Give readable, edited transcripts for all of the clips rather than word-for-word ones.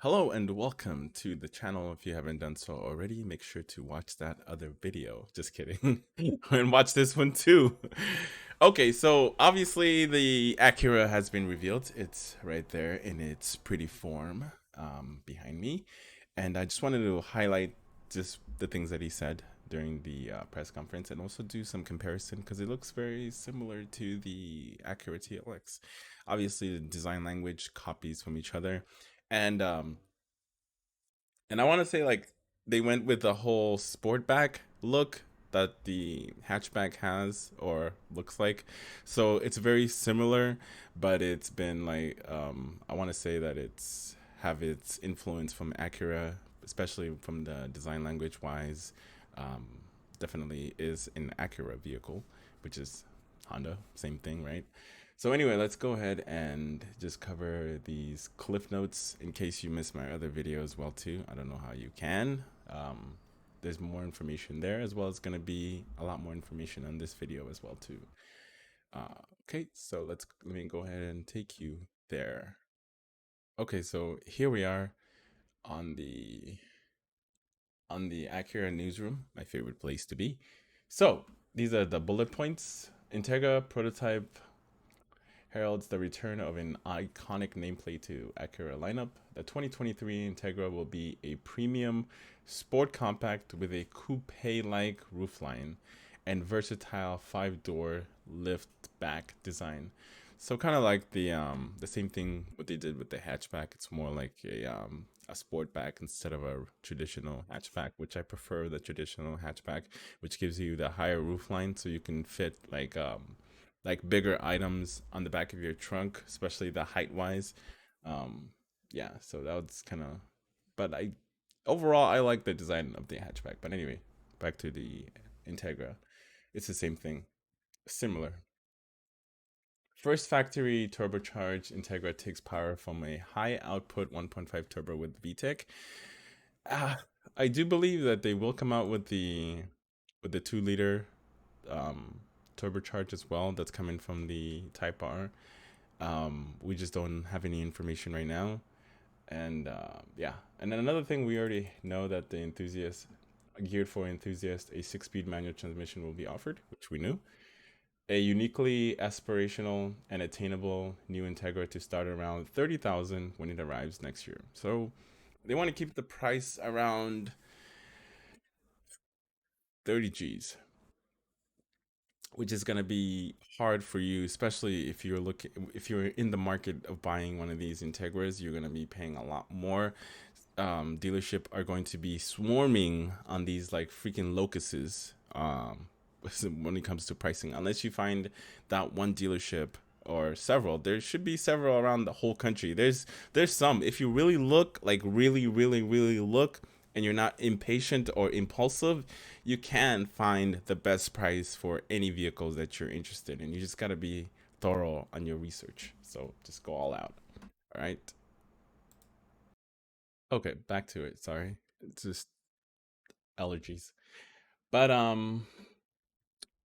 Hello and welcome to the channel. If you haven't done so already, make sure to watch that other video. Just kidding. And watch this one too. Okay, so obviously the Acura has been revealed. It's right there in its pretty form behind me. And I just wanted to highlight just the things that he said during the press conference and also do some comparison because it looks very similar to the Acura TLX. Obviously, the design language copies from each other and I want to say like they went with the whole sportback look that the hatchback has or looks like. So it's very similar, but it's been like I want to say that it's have its influence from Acura, especially from the design language wise. Um, Definitely is an Acura vehicle, which is Honda, same thing, right? So anyway, let's go ahead and just cover these cliff notes in case you missed my other video as well too. I don't know how you can. There's more information there as well as going to be a lot more information on this video as well too. Okay, so let me go ahead and take you there. Okay, so here we are on the Acura newsroom, my favorite place to be. So these are the bullet points. Integra prototype heralds the return of an iconic nameplate to Acura lineup. The 2023 Integra will be a premium sport compact with a coupe-like roofline and versatile five-door lift-back design. So kind of like the same thing what they did with the hatchback. It's more like a sportback instead of a traditional hatchback, which I prefer the traditional hatchback, which gives you the higher roofline so you can fit like bigger items on the back of your trunk, especially the height wise. Um, yeah, so that was kind of, but I overall I like the design of the hatchback. But anyway, back to the Integra, it's the same thing, similar. First factory turbocharged Integra takes power from a high output 1.5 turbo with VTEC. Ah, I do believe that they will come out with the 2 liter um, turbocharge as well. That's coming from the Type R. We just don't have any information right now. And yeah, and then another thing we already know that the enthusiast geared for enthusiasts, a 6-speed manual transmission will be offered, which we knew. A uniquely aspirational and attainable new Integra to start around 30,000 when it arrives next year. So they want to keep the price around 30 G's, which is going to be hard for you, especially if you're in the market of buying one of these Integras. You're going to be paying a lot more. Dealership are going to be swarming on these like freaking locusts when it comes to pricing, unless you find that one dealership or several. There should be several around the whole country. There's some, if you really look, like really look, and you're not impatient or impulsive, you can find the best price for any vehicles that you're interested in. You just got to be thorough on your research, so just go all out. All right. Okay, back to it. Sorry, it's just allergies. But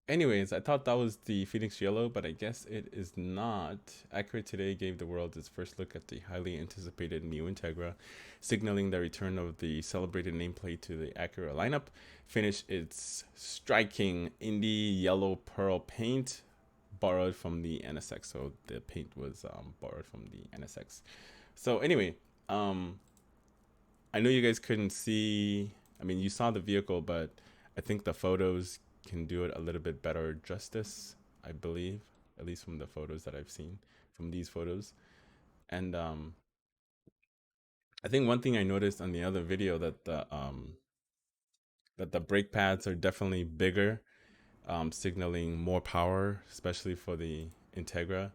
anyways, I thought that was the Phoenix Yellow, but I guess it is not. Acura today gave the world its first look at the highly anticipated new Integra, signaling the return of the celebrated nameplate to the Acura lineup. Finished its striking indie yellow pearl paint, borrowed from the NSX. So the paint was borrowed from the NSX. So anyway, um, I know you guys couldn't see. I mean, you saw the vehicle, but I think the photos can do it a little bit better justice. I believe, at least from the photos that I've seen, from these photos. And I think one thing I noticed on the other video that the brake pads are definitely bigger, signaling more power, especially for the Integra.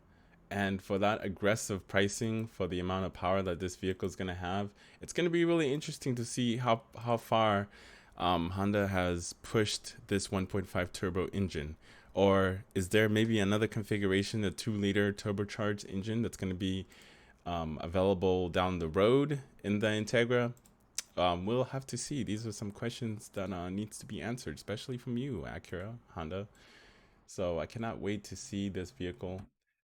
And for that aggressive pricing for the amount of power that this vehicle is going to have, it's going to be really interesting to see how far Honda has pushed this 1.5 turbo engine. Or is there maybe another configuration, a 2 liter turbocharged engine that's going to be available down the road in the Integra? We'll have to see. These are some questions that needs to be answered, especially from you, Acura, Honda. So I cannot wait to see this vehicle.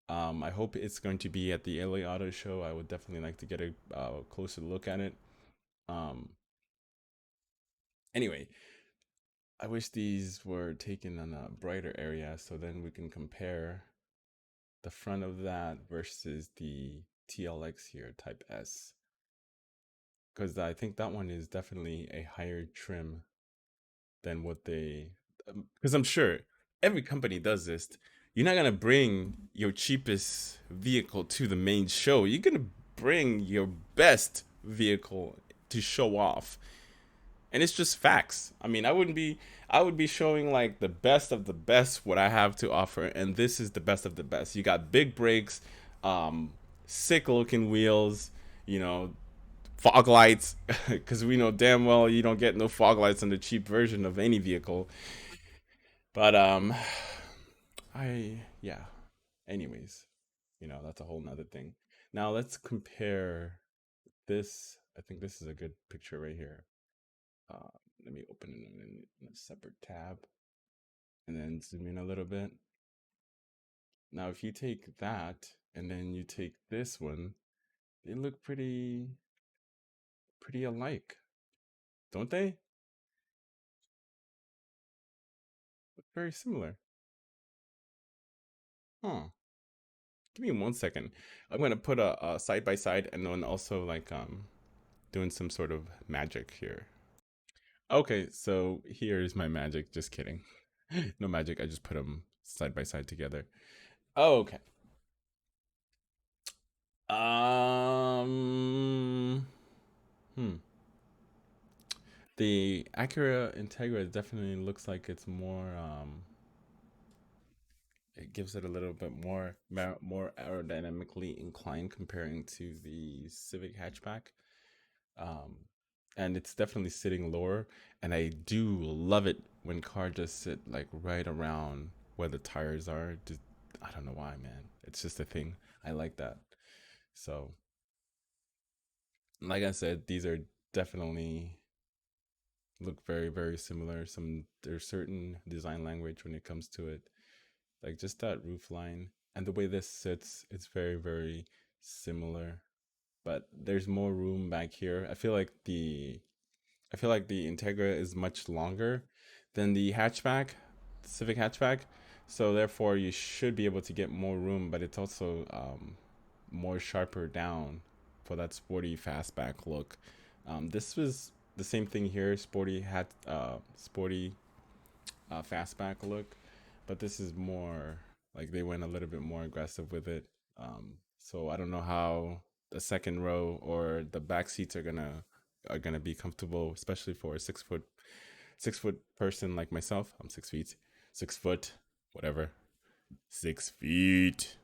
I hope it's going to be at the LA Auto Show. I would definitely like to get a closer look at it. Um, anyway, I wish these were taken on a brighter area so then we can compare the front of that versus the TLX here, Type S. Because I think that one is definitely a higher trim than what they. Because I'm sure every company does this. You're not gonna bring your cheapest vehicle to the main show. You're gonna bring your best vehicle to show off, and it's just facts. I mean, I would be showing like the best of the best what I have to offer, and this is the best of the best. You got big brakes, um, sick looking wheels, you know, fog lights, because we know damn well you don't get no fog lights on the cheap version of any vehicle. But yeah. Anyways, that's a whole nother thing. Now let's compare this. I think this is a good picture right here. Uh, Let me open it in a separate tab and then zoom in a little bit. Now, if you take that and then you take this one, they look pretty alike, don't they? Look very similar. Huh. Give me 1 second. I'm gonna put a side by side and then also like doing some sort of magic here. Okay, so here's my magic. Just kidding. No magic. I just put them side by side together. Oh, okay. Um. Hmm. The Acura Integra definitely looks like it's more. It gives it a little bit more aerodynamically inclined comparing to the Civic hatchback. Um, and it's definitely sitting lower. And I do love it when cars just sit like right around where the tires are. Just, I don't know why, man. It's just a thing. I like that. So, like I said, these are definitely look very, very similar. There's certain design language when it comes to it, like just that roof line and the way this sits. It's very, very similar, but there's more room back here. I feel like the Integra is much longer than the hatchback, the Civic hatchback. So therefore, you should be able to get more room, but it's also more sharper down for that sporty fastback look. This was the same thing here, sporty fastback look, but this is more like they went a little bit more aggressive with it. So I don't know how the second row or the back seats are gonna be comfortable, especially for a 6 foot person like myself. I'm 6 feet, 6 foot, whatever, 6 feet.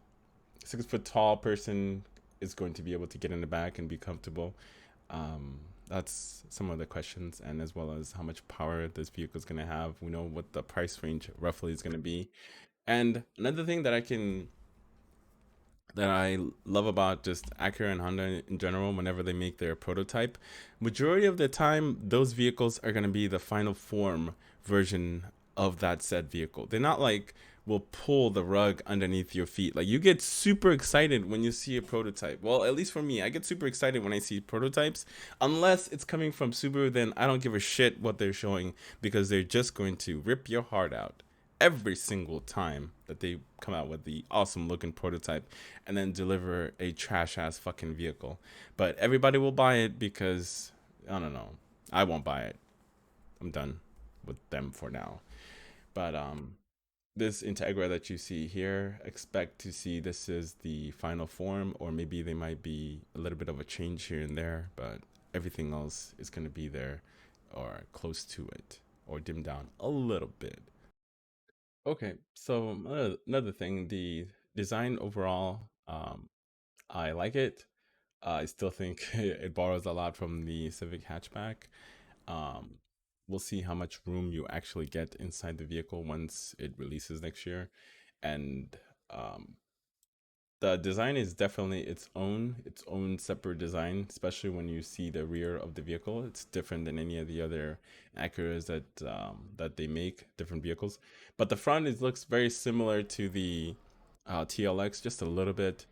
6 foot tall person is going to be able to get in the back and be comfortable. That's some of the questions, and as well as how much power this vehicle is going to have. We know what the price range roughly is going to be. And another thing that I love about just Acura and Honda in general, whenever they make their prototype, majority of the time, those vehicles are going to be the final form version of that said vehicle. They're not like will pull the rug underneath your feet. Like you get super excited when you see a prototype. Well, at least for me, I get super excited when I see prototypes. Unless it's coming from Subaru, then I don't give a shit what they're showing because they're just going to rip your heart out every single time that they come out with the awesome looking prototype and then deliver a trash ass fucking vehicle. But everybody will buy it because I don't know. I won't buy it. I'm done with them for now. But this Integra that you see here, expect to see this is the final form, or maybe they might be a little bit of a change here and there, but everything else is going to be there or close to it or dimmed down a little bit. Okay, so another thing, the design overall, I like it. I still think it borrows a lot from the Civic hatchback. Um, we'll see how much room you actually get inside the vehicle once it releases next year. And um, the design is definitely its own separate design, especially when you see the rear of the vehicle. It's different than any of the other Acuras that they make, different vehicles. But the front looks very similar to the TLX just a little bit,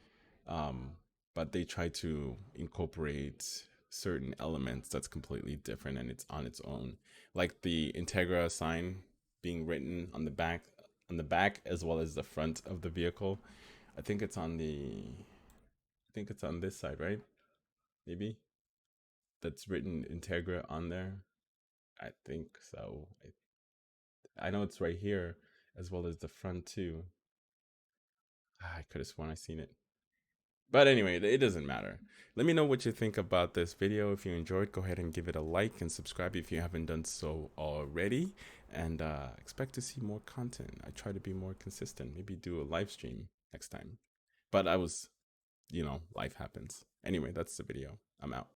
um, but they try to incorporate certain elements that's completely different and it's on its own, like the Integra sign being written on the back as well as the front of the vehicle. I think it's on the, I think it's on this side, right? Maybe that's written Integra on there. I think so. I know it's right here as well as the front too. I could have sworn I seen it. But anyway, it doesn't matter. Let me know what you think about this video. If you enjoyed, go ahead and give it a like and subscribe if you haven't done so already. And expect to see more content. I try to be more consistent. Maybe do a live stream next time. But life happens. Anyway, that's the video. I'm out.